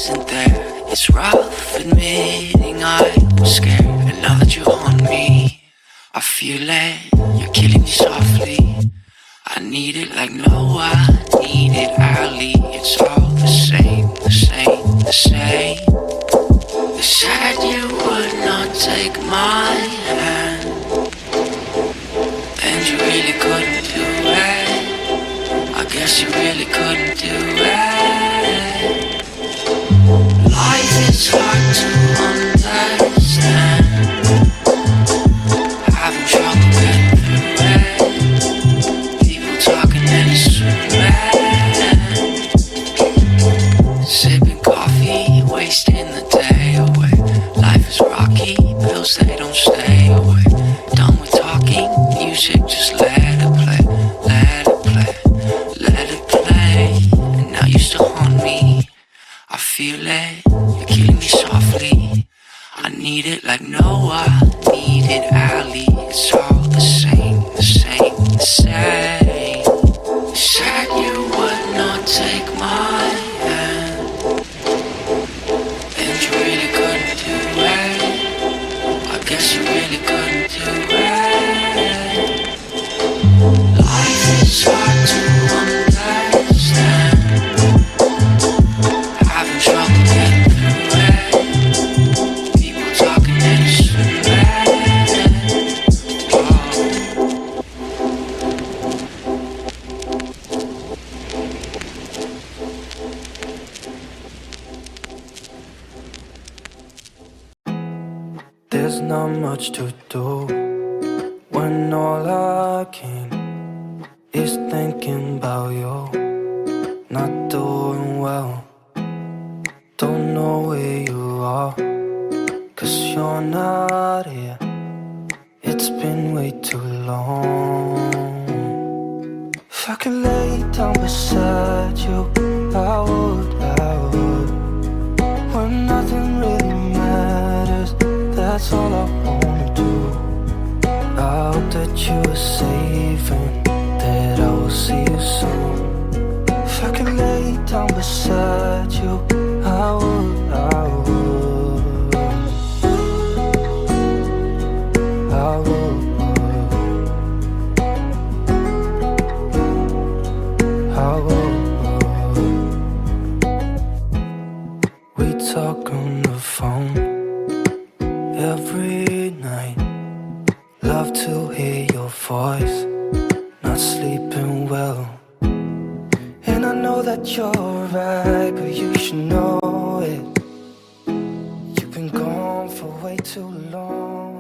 isn't there. It's rough admitting I was scared, and now that you're on me, I feel it, you're killing me softly. I need it like no, I need it early. It's all the same, the same, the same. You said you would not take my hand, and you really couldn't do it. I guess you really couldn't do it. Life is hard to understand, having trouble getting through it. People talking and it's bad. Sipping coffee, wasting the day away. Life is rocky, bills they don't stay away. Done with talking, music just let it play, let it play, let it play. And now you still haunt me, I feel it, you're killing me softly. I need it like no, I need it early. It's all the same, the same, the same. You said you would not take my hand, and you really couldn't do it. I guess you really couldn't do it. Life is hard to understand, having trouble getting through it. People talking and it's bad. There's not much to do when all I can is thinking about you. Not doing well, don't know where you are, 'cause you're not here. It's been way too long. If I could lay down beside you, I would, when nothing really matters. That's all I wanna do. I hope that you are safe and that I will see you soon. If I could lay down beside you, I would, I would, I would, I would. We talk on the phone every night. Love to hear your voice, not sleeping well. And I know that you're right, but you should know it. You've been gone for way too long.